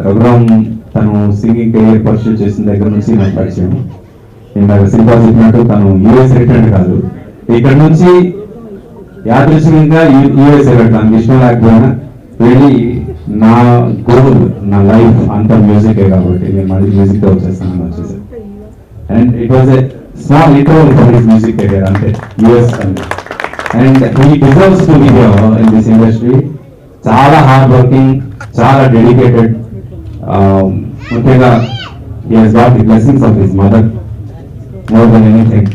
రఘురామ్ తను singing career pursue చేసిన దగ్గర నుంచి నాకు పరిచయం. ఇందాక శిల్పా చెప్పినట్టు తను యూఎస్ రిటర్న్ కాదు, ఇక్కడ నుంచి యాదృశ్యంగా యూఎస్ వెళ్ళాడు. తనకి ఇష్టం లేకపోయినా వెళ్ళి నా గోల్, నా లైఫ్ అంతా మ్యూజికే కాబట్టి నేను మళ్ళీ మ్యూజిక్ వచ్చేస్తాను వచ్చేసాను. And it was a small interval for his music career అంటే యూఎస్ అండి. And he deserves to be here in this industry. చాలా హార్డ్ వర్కింగ్, చాలా డెడికేటెడ్. ముఖ్యంగా he has got the blessings of his mother more than anything.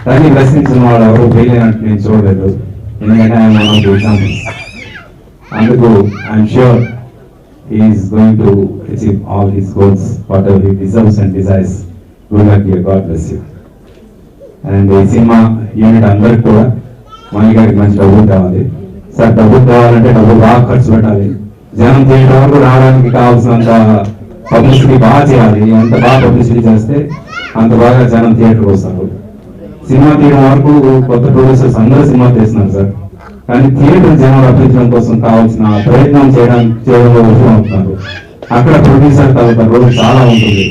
తల్లి blessings ఉన్నవాడు ఎవరు fail అయినట్టు నేను చూడలేదు, ఎందుకంటే ఆయన వన్ ఆఫ్ ది ఎగ్జాంపుల్స్. అందుకు I'm sure he is going to achieve all his goals, whatever he deserves and desires. Good luck dear, God bless you. And ఈ సినిమా యూనిట్ అందరికి కూడా మణి గారికి మంచి డబ్బులు కావాలి సార్. డబ్బులు కావాలంటే డబ్బులు బాగా ఖర్చు పెట్టాలి. జనం థియేటర్ వరకు రావడానికి కావాల్సినంత పబ్లిసిటీ బాగా చేయాలి. ఎంత బాగా పబ్లిసిటీ చేస్తే అంత బాగా జనం థియేటర్కి వస్తారు. సినిమా తీయడం వరకు కొత్త ప్రొడ్యూసర్స్ అందరూ సినిమా తీస్తున్నారు సార్, కానీ థియేటర్ జనం రప్పించడం కోసం కావాల్సిన ప్రయత్నం చేయడంలో విఫలమవుతున్నారు. అక్కడ ప్రొడ్యూసర్ తాలూకా రోజు చాలా ఉంటుంది.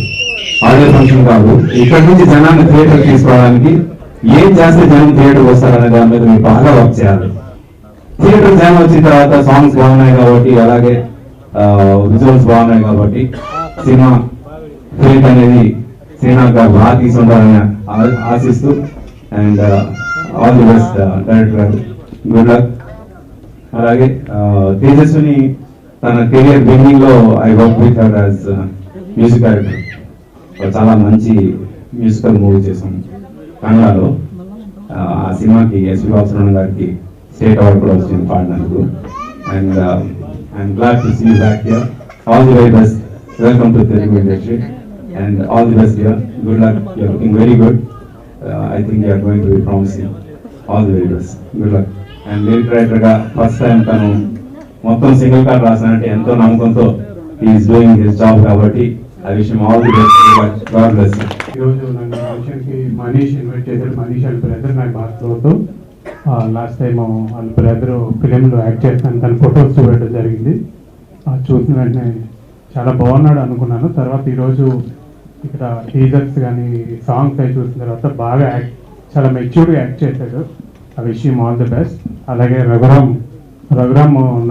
ఆడియో ఫంక్షన్ కాదు, ఇక్కడ నుంచి జనాన్ని థియేటర్ తీసుకోవడానికి ఏం చేస్తే జనం థియేటర్కి వస్తారనే దాని మీద మీరు బాగా వర్క్ చేయాలి. థియేటర్ జనం వచ్చిన తర్వాత సాంగ్స్ బాగున్నాయి కాబట్టి, అలాగే విజువల్స్ బాగున్నాయి కాబట్టి సినిమా ఫిల్మ్ అనేది శ్రీనాథ్ గారు బాగా తీసుకుంటారని ఆశిస్తూ, and all the best director గారు, గుడ్ లక్. అలాగే తేజస్విని తన కెరియర్ బిగినింగ్ లో I work with her as music director. చాలా మంచి మ్యూజికల్ మూవీ చేసాం కన్నడలో. ఆ సినిమాకి ఎస్వి బాలసుబ్రహ్మణ్యం గారికి స్టేట్ అవార్డు కూడా వచ్చింది పాడినందుకు. And I'm glad to see you back here. All the very best. Welcome to Telugu industry and all the best here. Good luck. You are looking very good. I think you are going to be promising. All the very best. Good luck. And lyric రైటర్గా first time తను మొత్తం single card రాసానంటే ఎంతో నమ్మకంతో is doing his job కాబట్టి I wish him all the best. God bless you. ఈరోజు నన్ను ఫంక్షన్కి మనీష్ ఇన్వైట్ చేశారు. మనీష్ వాళ్ళ బ్రదర్ నాకు బాగా క్లోజ్. లాస్ట్ టైం వాళ్ళ బ్రదర్ ఫిలింలో యాక్ట్ చేస్తాను, తన ఫొటోస్ చూడటం జరిగింది. చూసిన వెంటనే చాలా బాగున్నాడు అనుకున్నాను. తర్వాత ఈరోజు ఇక్కడ టీజర్స్ కానీ సాంగ్స్ అవి చూసిన తర్వాత బాగా చాలా మెచ్యూర్గా యాక్ట్ చేశాడు. ఆ wish him all the best. అలాగే రఘురామ్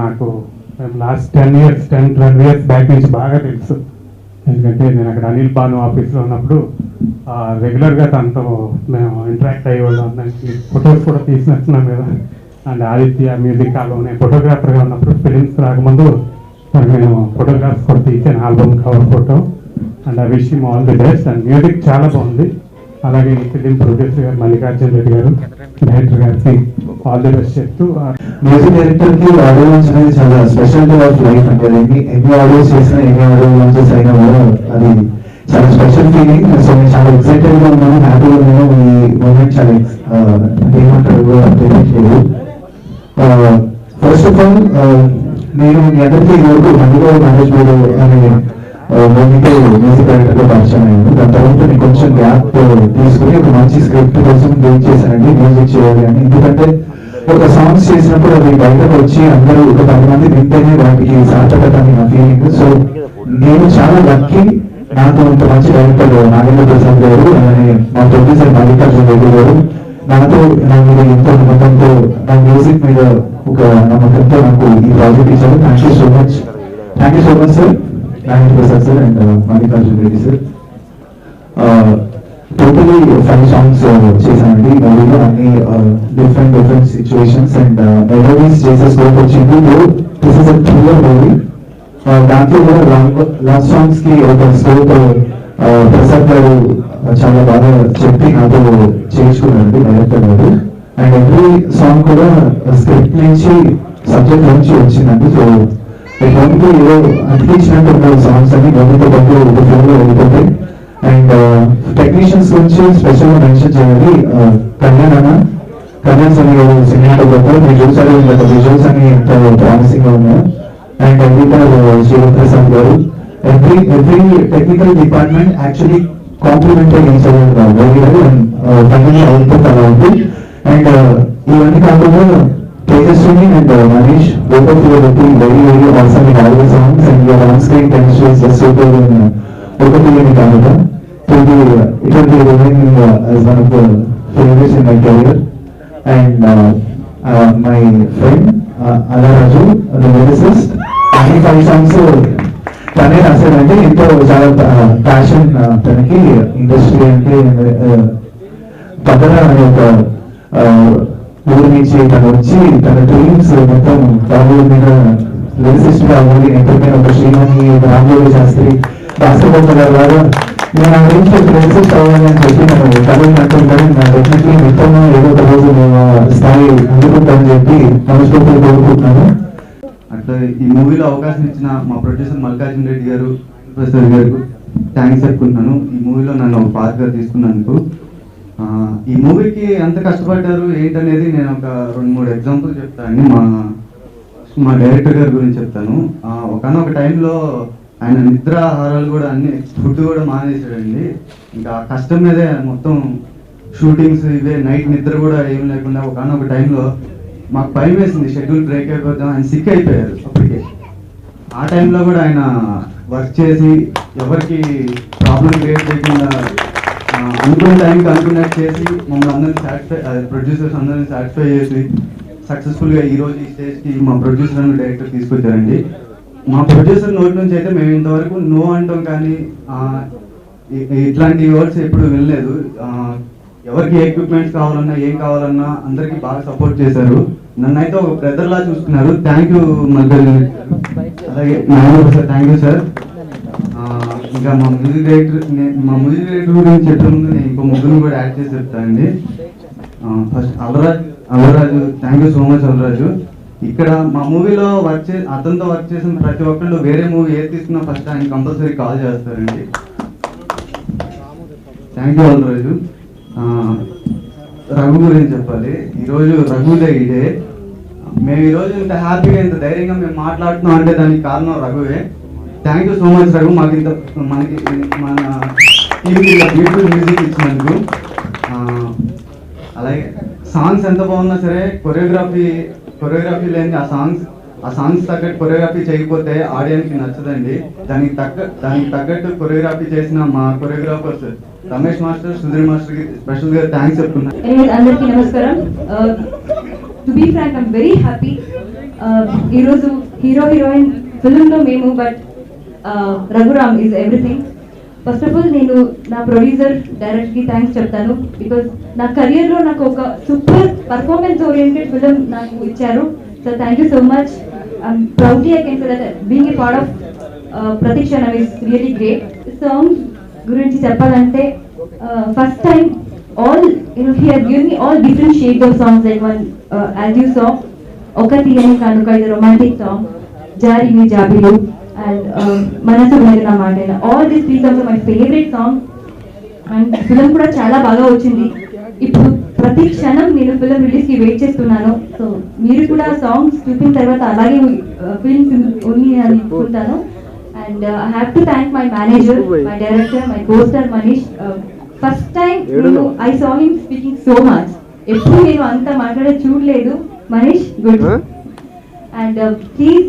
నాకు లాస్ట్ 10-12 years బ్యాక్ నుంచి బాగా తెలుసు. ఎందుకంటే నేను అక్కడ అనిల్ భాను ఆఫీస్లో ఉన్నప్పుడు రెగ్యులర్గా తనతో మేము ఇంటరాక్ట్ అయ్యేవాళ్ళం. దానికి ఫొటోస్ కూడా తీసినట్టున్నాం కదా. అండ్ ఆదిత్య మ్యూజిక్ హాల్లో నేను ఫోటోగ్రాఫర్గా ఉన్నప్పుడు ఫిలిమ్స్ రాకముందు నేను ఫోటోగ్రాఫ్స్ కూడా తీసాను, album cover photo. And I wish him all the best. And music చాలా బాగుంది. అలాగే ఈ ఫిలిం ప్రొడ్యూసర్ గారు మల్లికార్జున రెడ్డి గారు, డైరెక్టర్ గారికి ఆల్ ది బెస్ట్ చెప్తూ, మ్యూజిక్ డైరెక్టర్ కి ఆడియో లాంచ్ అనేది చాలా స్పెషల్ డే ఆఫ్ లైఫ్. అంటే ఎన్ని ఆడియోస్ చేసినా, ఎన్ని ఆడియో లాంచెస్ అయినా కూడా అది చాలా స్పెషల్ ఫీలింగ్. సో నేను చాలా ఎక్సైటెడ్ గా ఉన్నాను, హ్యాపీగా ఉన్నాను. ఈ మూమెంట్ చాలా ఏమంటారు కూడా తెలియట్లేదు. ఫస్ట్ ఆఫ్ ఆల్ నేను మీ అందరికీ ఈరోజు మధ్యలో మేనేజ్ అనే మూవీతో మ్యూజిక్ డైరెక్టర్ గా పరిచయం అయ్యాను. దాని తర్వాత నేను కొంచెం గ్యాప్ తీసుకుని ఒక మంచి స్క్రిప్ట్ కోసం వెయిట్ చేశానండి మ్యూజిక్ చేయాలి అని. ఎందుకంటే ఒక సాంగ్స్ చేసినప్పుడు అది బయటకు వచ్చి అందరూ ఒక 10 మంది వింటేనే వాటికి సార్థకత అని నా ఫీలింగ్. సో నేను చాలా లక్కీ, నాకు ఇంత మంచి డైరెక్టర్ నాగేంద్ర ప్రసాద్ గారు, మా ప్రొడ్యూసర్ మల్లికార్జున రెడ్డి గారు నాతో నా మీద ఎంతో నమ్మకంతో, నా మ్యూజిక్ మీద ఒక నమ్మకంతో నాకు ఈ ప్రాజెక్ట్ ఇచ్చారు. Thank you so much sir, Nagendra Prasad sir and Mallikarjuna Reddy sir. Totally 5 songs చేశానండి మూవీలో. అన్ని డిఫరెంట్ సిచ్యువేషన్స్ అండ్ మెలోడీస్ చేసే స్కోప్ వచ్చింది. This is a thriller movie. దాంట్లో కూడా లవ్ సాంగ్స్ కి ఒక స్కోప్ ప్రసాద్ గారు చాలా బాగా చెప్పి నాతో చేయించుకున్నారండి డైరెక్టర్ గారు. అండ్ ఎవ్రీ సాంగ్ కూడా స్క్రిప్ట్ నుంచి, సబ్జెక్ట్ నుంచి వచ్చిందండి. సో ఓన్లీ ఏదో అతికించినట్టు ఉన్న సాంగ్స్ అన్ని గొప్పతో పాటు ఒక ఫ్లోలో వెళ్ళిపోతాయి. అండ్ టెక్నీషియన్స్ గురించి స్పెషల్ గా మెన్షన్ చేయాలి. కళ్యాణ్ సని గారు సినిమాటోగ్రాఫర్, మీరు చూసారు విజువల్స్ అని ఎంత ప్రామిసింగ్ గా ఉన్నాయో. And editor Shivaprasad garu. Every technical department actually complementary instrument very well. And final output అలా ఉంది. అండ్ ఇవన్నీ కాకుండా Tejaswini and Manish, both of you are looking very, very awesome in all the songs, and your on-screen chemistry is just super in Okapili Kannada. It will be remaining as one of the favorites in my career. And my friend, Alaraju, the lyricist, అన్ని 5 songs తనే రాశాడంటే ఎంతో చాలా passion తనకి industry అంటే పక్కన అనే ఒక ఊరి నుంచి తను వచ్చి తన డ్రీమ్స్ మొత్తం బాబుల మీద లిరిసిస్ట్ గా అవ్వాలి, ఎప్పటికైనా ఒక శ్రీమణి రామోజీ శాస్త్రి బాస్కెట్బాల్ గారు లాగా నేను ఆ డ్రీమ్స్ లిరిసిస్ట్ అవ్వాలి అని చెప్పి నేను కథలు అంటుంటాను. డెఫినెట్లీ మొత్తం ఏదో ఒక రోజు నేను స్థాయి అందుకుంటానని చెప్పి మనస్ఫూర్తిగా కోరుకుంటున్నాను. అట్లా ఈ మూవీలో అవకాశం ఇచ్చిన మా ప్రొడ్యూసర్ మల్లికార్జున రెడ్డి గారు, ప్రొఫెసర్ గారు థ్యాంక్స్ చెప్పుకుంటున్నాను. ఈ మూవీలో నన్ను ఒక పార్ట్గా తీసుకున్నందుకు. ఈ మూవీకి ఎంత కష్టపడ్డారు ఏంటనేది నేను ఒక 2-3 ఎగ్జాంపుల్ చెప్తాను. మా డైరెక్టర్ గారి గురించి చెప్తాను. ఒకనొక టైంలో ఆయన నిద్రాహారాలు కూడా అన్ని ఫుడ్ కూడా మానేసాడండి. ఇంకా కష్టం మీదే మొత్తం షూటింగ్స్ ఇవే, నైట్ నిద్ర కూడా ఏం లేకుండా ఒకనొక టైంలో మాకు భయం వేసింది, షెడ్యూల్ బ్రేక్ అయిపోతాం. ఆయన సిక్ అయిపోయారు అప్పటికే. ఆ టైంలో కూడా ఆయన వర్క్ చేసి ఎవరికి ప్రాబ్లం క్రియేట్ చేయకుండా అనుకున్న టైంకి అనుకున్నట్టు చేసి మమ్మల్ని అందరినీ సాటిస్ఫై, ప్రొడ్యూసర్స్ అందరినీ సాటిస్ఫై చేసి సక్సెస్ఫుల్గా ఈరోజు ఈ స్టేజ్కి మా ప్రొడ్యూసర్ అండ్ డైరెక్టర్ తీసుకొచ్చారండి. మా ప్రొడ్యూసర్ నోటి నుంచి అయితే మేము ఇంతవరకు నో అంటాం కానీ ఇట్లాంటి వర్డ్స్ ఎప్పుడు వినలేదు. ఎవరికి ఎక్విప్మెంట్స్ కావాలన్నా ఏం కావాలన్నా అందరికీ బాగా సపోర్ట్ చేశారు. నన్ను అయితే ఒక బ్రదర్ లా చూసుకున్నారు. Thank you Mallikarjuna. అలాగే సార్ థ్యాంక్ యూ సార్. ఇంకా మా మ్యూజిక్ డైరెక్టర్ గురించి చెప్పే ముందు నేను ఇంకో ముగ్గురిని కూడా యాడ్ చేసి చెప్తానండి. First Alaraju, thank you so much Alaraju. ఇక్కడ మా మూవీలో అతనితో వర్క్ చేసిన ప్రతి ఒక్కళ్ళు వేరే మూవీ ఏది తీసుకున్నా ఫస్ట్ ఆయన కంపల్సరీ కాల్ చేస్తారండి. Thank you Alaraju. రఘు గురించి చెప్పాలి. ఈరోజు రఘుదే ఇదే. మేము ఈరోజు ఇంత హ్యాపీగా ఇంత ధైర్యంగా మేము మాట్లాడుతున్నాం అంటే దానికి కారణం రఘువే. Thank you so much Raghu, మాకు మనకి మన టీంకి ఇంత బ్యూటిఫుల్ మ్యూజిక్ ఇచ్చినందుకు. అలాగే సాంగ్స్ ఎంత బాగున్నా సరే కొరియోగ్రఫీ లేని ఆ సాంగ్స్ తగ్గట్టు కొరియోగ్రఫీ చేయకపోతే ఆడియన్స్కి నచ్చదండి. దానికి తగ్గట్టు కొరియోగ్రఫీ చేసిన మా choreographers Ramesh master, Sudheer master కి స్పెషల్ గా థ్యాంక్స్ చెప్తున్నాను. అందరికీ నమస్కారం. To be frank, I'm very happy. ఈరోజు హీరో హీరోయిన్ ఫిల్మ్లో మేము, but Raghuram is everything. First of all నేను నా ప్రొడ్యూసర్ డైరెక్టర్కి థ్యాంక్స్ చెప్తాను. బికాస్ నా కెరియర్లో నాకు ఒక సూపర్ పర్ఫార్మెన్స్ ఓరియంటెడ్ ఫిల్మ్ నాకు ఇచ్చారు. So thank you so much. I'm proudly I can say that being a part of ప్రతిక్షణం ఈజ్ రియలీ గ్రేట్. సాంగ్స్ గురించి చెప్పాలంటే first time all he had given me all different shades of songs, like one as you saw ఒకటి అని కానుక ఇది romantic song, జారిని జాబిలు and మనసు మెరిన మాటైన. All these 3 songs are my favorite songs and film కూడా చాలా బాగా వచ్చింది. ఇప్పుడు ప్రతి క్షణం నేను ఫిలిం రిలీజ్కి వెయిట్ చేస్తున్నాను. సో మీరు కూడా సాంగ్స్ చూపిన తర్వాత అలాగే ఫిల్మ్స్ ఉంది అని అనుకుంటాను. And I have to thank my manager, my director, my co-star Manish. First time I saw him speaking so much. ఎప్పుడు నేను అంత మాట్లాడే చూడలేదు. మనీష్ గుడ్. అండ్ ప్లీజ్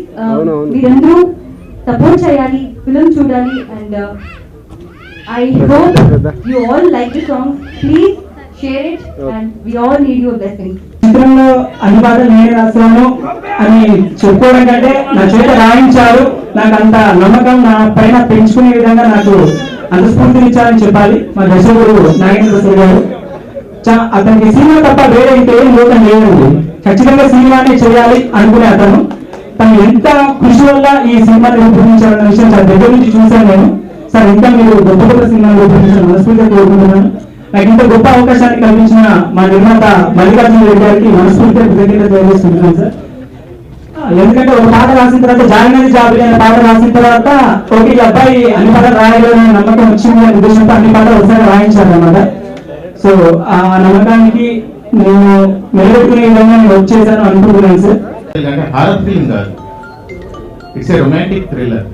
మీరందరూ సపోర్ట్ చేయాలి, ఫిలిం చూడాలి. And I hope you all like the songs. Please share it and we all need your blessings. చిత్రంలో అన్ని పాటలు నేనే రాస్తాను అని చెప్పుకోవడం కంటే నా చేత రాయించారు. నాకు అంత నమ్మకం నా పైన పెంచుకునే విధంగా నాకు అంత స్ఫూర్తినిచ్చారని చెప్పాలి మా దర్శకుడు నాగేంద్ర ప్రసాద్ గారు. అతనికి సినిమా తప్ప వేరే ఇంకేం లోకం లేదండి. ఖచ్చితంగా సినిమానే చేయాలి అనుకునే అతను తను ఎంత కృషి వల్ల ఈ సినిమాని రూపొందించాలన్న విషయం చాలా దగ్గర నుంచి చూశాను నేను. సార్ ఇంకా మీరు గొప్ప గొప్ప సినిమాలు రూపొందించాలని మనస్ఫూర్తిగా కోరుకుంటున్నాను. నాకు ఇంత గొప్ప అవకాశాన్ని కల్పించిన మా నిర్మాత మల్లికార్జున రెడ్డి గారికి మనస్ఫూర్తిగా కృతజ్ఞతలు తెలియజేస్తున్నాను సార్. ఎందుకంటే ఒక పాట రాసిన తర్వాత జాయినది జాబిలి అనే పాట రాసిన తర్వాత ఓకే ఈ అబ్బాయి అన్ని పాటలు రాయగలనే నమ్మకం వచ్చింది అనే ఉద్దేశంతో అన్ని పాటలు ఒకసారి రాయించారు అన్నమాట. సో ఆ నమ్మకానికి నేను నిలబెట్టుకునే విధంగా నేను వచ్చేసాను అనుకుంటున్నాను సార్. హారర్ ఫిల్మ్ కాదు, ఇట్స్ ఏ రొమాంటిక్ థ్రిల్లర్.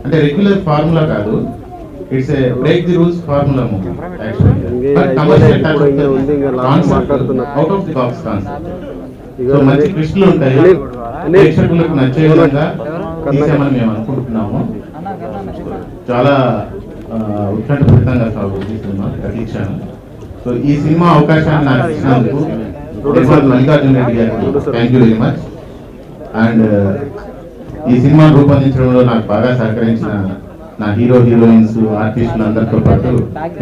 అంటే రెగ్యులర్ ఫార్ములా కాదు, it's a break the rules formula movie. Actually but commercial touch, out of the box concept. So మంచి ట్విస్టులు ఉంటాయి, ప్రేక్షకులకు నచ్చే విధంగా తీసామని మేము అనుకుంటున్నాము. చాలా ఉత్కంఠభరితంగా సాగుతుంది సినిమా ప్రతీక్షను. సో ఈ సినిమా అవకాశాన్ని నాకు ఇచ్చినందుకు మల్లికార్జున రెడ్డి గారికి thank you very much. And ఈ సినిమా రూపొందించడంలో నాకు బాగా సహకరించిన నా హీరో హీరోయిన్స్ ఆర్టిస్టులు అందరితో పాటు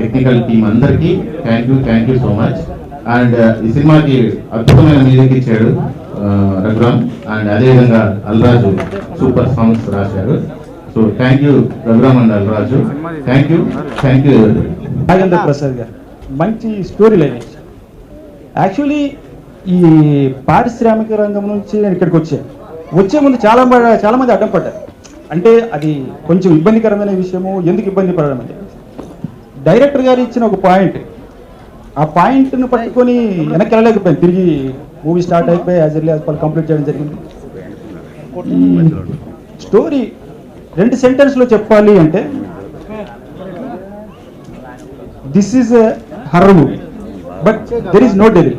టెక్నికల్ టీం అందరికీ thank you so much. And ఈ సినిమాకి అద్భుతమైన మ్యూజిక్ ఇచ్చాడు రఘురామ్, అండ్ అదేవిధంగా అల్రాజు సూపర్ సాంగ్స్ రాశారు. So thank you Raghuram and Alraju. Thank you. Rajendra Prasad garu మంచి స్టోరీ లైన్. యాక్చువల్లీ ఈ పారిశ్రామిక రంగం నుంచి నేను ఇక్కడికి వచ్చే ముందు చాలా మంది అడ్డం పడ్డారు. అంటే అది కొంచెం ఇబ్బందికరమైన విషయము. ఎందుకు ఇబ్బంది పడడం అంటే డైరెక్టర్ గారు ఇచ్చిన ఒక పాయింట్, ఆ పాయింట్ను పట్టుకొని వెనక్కి వెళ్ళలేకపోయింది. తిరిగి మూవీ స్టార్ట్ అయిపోయి యాజ్ ఎర్లీ యాజ్ పాల్ కంప్లీట్ చేయడం జరిగింది. స్టోరీ 2 సెంటెన్స్లో చెప్పాలి అంటే this is a horror movie, but there is no devil.